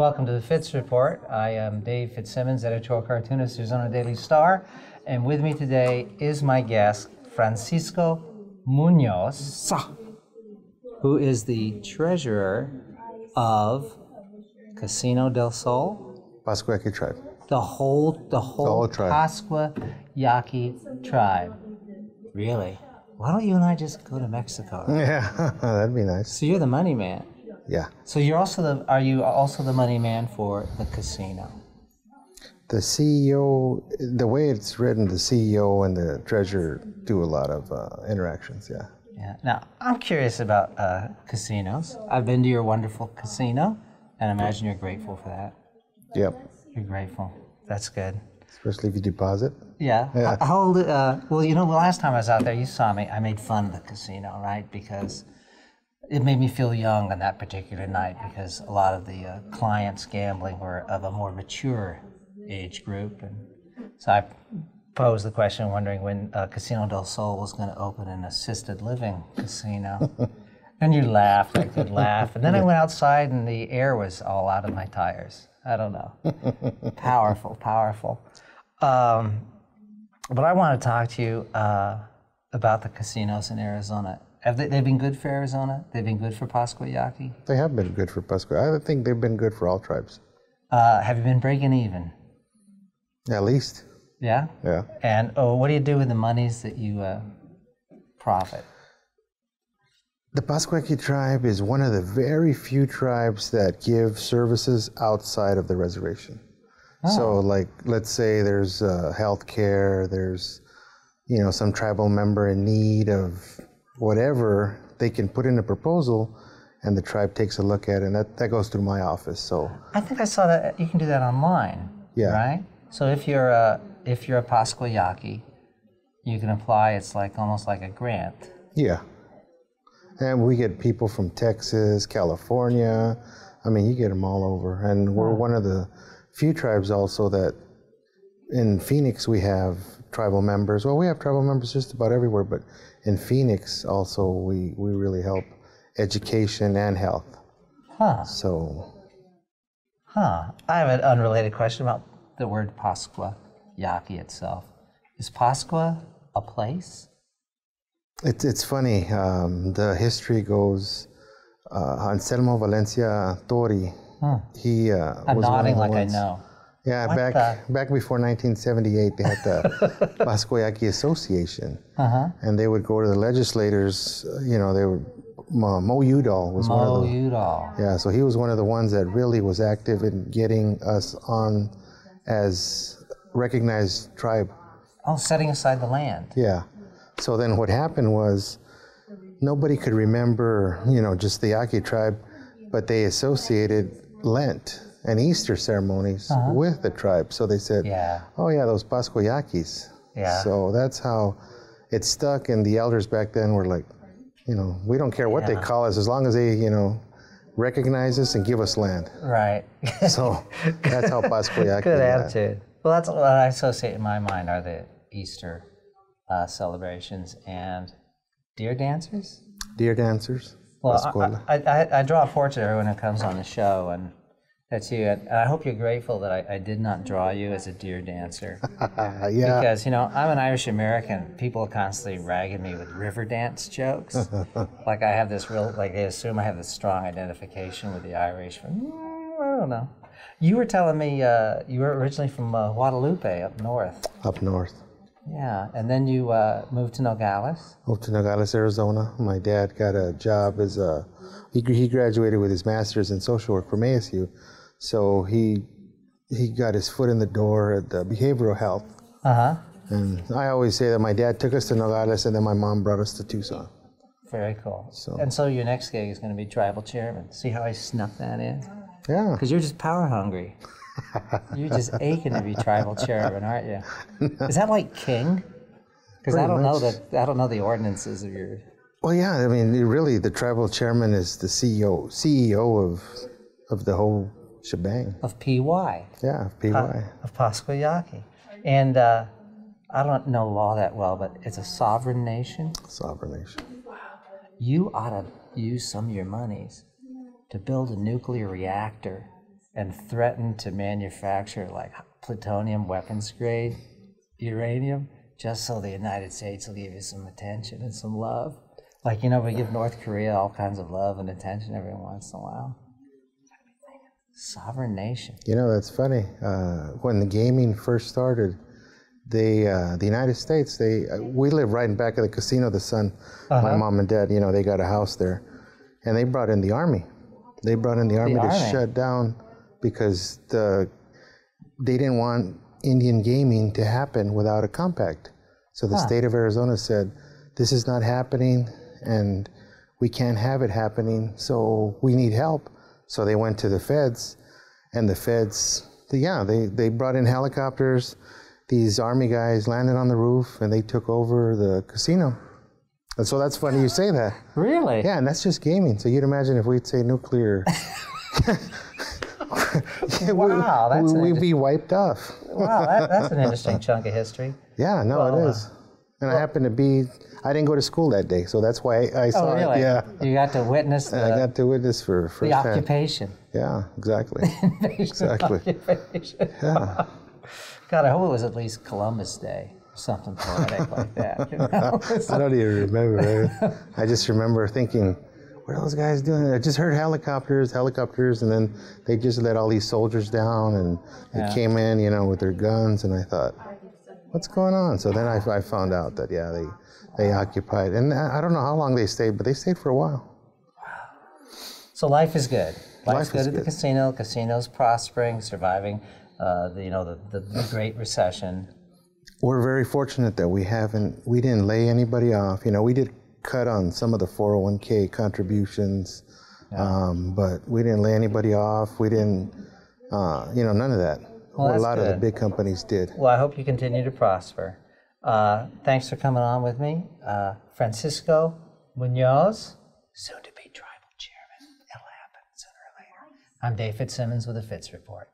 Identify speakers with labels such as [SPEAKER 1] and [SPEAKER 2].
[SPEAKER 1] Welcome to the Fitz Report. I am Dave Fitzsimmons, editorial cartoonist, Arizona Daily Star, and with me today is my guest, Francisco Munoz, who is the treasurer of Casino del Sol.
[SPEAKER 2] Pasqua Yaqui tribe.
[SPEAKER 1] The whole
[SPEAKER 2] tribe.
[SPEAKER 1] Pasqua Yaqui tribe. Really? Why don't you and I just go to Mexico?
[SPEAKER 2] Yeah, that'd be nice.
[SPEAKER 1] So you're the money man.
[SPEAKER 2] Yeah.
[SPEAKER 1] So are you also the money man for the casino?
[SPEAKER 2] The CEO, the way it's written, the CEO and the treasurer do a lot of interactions, yeah.
[SPEAKER 1] Yeah. Now, I'm curious about casinos. I've been to your wonderful casino, and I imagine you're grateful for that.
[SPEAKER 2] Yep.
[SPEAKER 1] You're grateful. That's good.
[SPEAKER 2] Especially if you deposit.
[SPEAKER 1] Yeah. How old, well, you know, the last time I was out there, you saw me, I made fun of the casino, right? Because it made me feel young on that particular night because a lot of the clients gambling were of a more mature age group. And so I posed the question wondering when Casino del Sol was going to open an assisted living casino. And you laughed, I could laugh. And then I went outside and the air was all out of my tires. I don't know. Powerful, powerful. But I want to talk to you about the casinos in Arizona. Have they've been good for Arizona? They've been good for Pasqua Yaqui?
[SPEAKER 2] They have been good for Pasqua. I think they've been good for all tribes.
[SPEAKER 1] Have you been breaking even?
[SPEAKER 2] At least.
[SPEAKER 1] Yeah?
[SPEAKER 2] Yeah.
[SPEAKER 1] And what do you do with the monies that you profit?
[SPEAKER 2] The Pasqua Yaqui tribe is one of the very few tribes that give services outside of the reservation. Oh. So, like, let's say there's health care, there's, you know, some tribal member in need of whatever, they can put in a proposal and the tribe takes a look at it, and that goes through my office. So
[SPEAKER 1] I think I saw that you can do that online.
[SPEAKER 2] Yeah.
[SPEAKER 1] Right? So if you're a Pasqua Yaqui, you can apply. It's like almost like a grant.
[SPEAKER 2] Yeah. And we get people from Texas, California. I mean, you get them all over. And we're one of the few tribes also that in Phoenix we have tribal members. Well, we have tribal members just about everywhere, but in Phoenix also we really help education and health.
[SPEAKER 1] Huh.
[SPEAKER 2] So.
[SPEAKER 1] Huh. I have an unrelated question about the word Pasqua Yaqui itself. Is Pasqua a place?
[SPEAKER 2] It's funny. The history goes, Anselmo Valencia Tori, he
[SPEAKER 1] I'm
[SPEAKER 2] was
[SPEAKER 1] nodding
[SPEAKER 2] one of the
[SPEAKER 1] like
[SPEAKER 2] ones.
[SPEAKER 1] I know.
[SPEAKER 2] Yeah, back before 1978, they had the Pasqua Yaqui Association, and they would go to the legislators. You know, they would. Mo Udall was one of them.
[SPEAKER 1] Udall.
[SPEAKER 2] Yeah, so he was one of the ones that really was active in getting us on as recognized tribe.
[SPEAKER 1] Oh, setting aside the land.
[SPEAKER 2] Yeah. So then what happened was nobody could remember, you know, just the Yaqui tribe, but they associated Lent and Easter ceremonies with the tribe. So they said, oh yeah, those Pasqua Yaquis.
[SPEAKER 1] Yeah.
[SPEAKER 2] So that's how it stuck, and the elders back then were like, you know, we don't care what they call us as long as they, you know, recognize us and give us land.
[SPEAKER 1] Right.
[SPEAKER 2] So that's how Pasqua Yaqui.
[SPEAKER 1] Good attitude. Well, that's what I associate in my mind are the Easter celebrations and deer dancers.
[SPEAKER 2] Deer dancers.
[SPEAKER 1] Well, I draw a portrait of everyone who comes on the show, and that's you. And I hope you're grateful that I did not draw you as a deer dancer.
[SPEAKER 2] Yeah.
[SPEAKER 1] Because, you know, I'm an Irish American. People are constantly ragging me with river dance jokes. Like I have this like they assume I have this strong identification with the Irish. I don't know. You were telling me you were originally from Guadalupe up north.
[SPEAKER 2] Up north.
[SPEAKER 1] Yeah, and then you moved to Nogales.
[SPEAKER 2] Moved to Nogales, Arizona. My dad got a job as he graduated with his master's in social work from ASU. So he got his foot in the door at the behavioral health. And I always say that my dad took us to Nogales and then my mom brought us to Tucson.
[SPEAKER 1] Very cool. And so your next gig is going to be tribal chairman. See how I snuck that in?
[SPEAKER 2] Yeah.
[SPEAKER 1] Because you're just power hungry. You're just aching to be tribal chairman, aren't you? Is that like king? Because I don't know the ordinances of your.
[SPEAKER 2] Well, yeah. I mean, really, the tribal chairman is the CEO of the whole shebang.
[SPEAKER 1] Of PY.
[SPEAKER 2] Yeah, of PY.
[SPEAKER 1] Of Pasqua Yaqui. And I don't know law that well, but it's a sovereign nation.
[SPEAKER 2] Sovereign nation.
[SPEAKER 1] Wow. You ought to use some of your monies to build a nuclear reactor and threatened to manufacture like plutonium weapons grade uranium just so the United States will give you some attention and some love. Like, you know, we give North Korea all kinds of love and attention every once in a while. Sovereign nation.
[SPEAKER 2] You know, that's funny. When the gaming first started, the United States, we live right in back of the casino, the Sun. My mom and dad, you know, they got a house there. And they brought in the Army. They brought in the Army to shut down because they didn't want Indian gaming to happen without a compact. So the state of Arizona said, this is not happening and we can't have it happening, so we need help. So they went to the feds, and the feds, they brought in helicopters. These Army guys landed on the roof and they took over the casino. And so that's funny you say that.
[SPEAKER 1] Really?
[SPEAKER 2] Yeah, and that's just gaming. So you'd imagine if we'd say nuclear,
[SPEAKER 1] wow,
[SPEAKER 2] we'd be wiped off.
[SPEAKER 1] Wow, that's an interesting chunk of history.
[SPEAKER 2] Yeah, no, it is. And I happened to be, I didn't go to school that day, so that's why I saw
[SPEAKER 1] really?
[SPEAKER 2] it. Yeah.
[SPEAKER 1] You got to witness
[SPEAKER 2] I got to witness for
[SPEAKER 1] the occupation.
[SPEAKER 2] Yeah, exactly.
[SPEAKER 1] Exactly.
[SPEAKER 2] Occupation. Yeah.
[SPEAKER 1] God, I hope it was at least Columbus Day, something poetic like that. You know?
[SPEAKER 2] I don't even remember. I just remember thinking, what are those guys doing? I just heard helicopters, and then they just let all these soldiers down, and they came in, you know, with their guns, and I thought, what's going on? So then I found out that, they occupied, and I don't know how long they stayed, but they stayed for a while.
[SPEAKER 1] So life is good. Life's good at the casino. Casino's prospering, surviving, the Great Recession.
[SPEAKER 2] We're very fortunate that we didn't lay anybody off. You know, we did cut on some of the 401k contributions, but we didn't lay anybody off. We didn't, none of that.
[SPEAKER 1] Well,
[SPEAKER 2] a lot of the big companies did.
[SPEAKER 1] Well, I hope you continue to prosper. Thanks for coming on with me. Francisco Munoz, soon to be tribal chairman. It'll happen sooner or later. I'm Dave Fitzsimmons with the Fitz Report.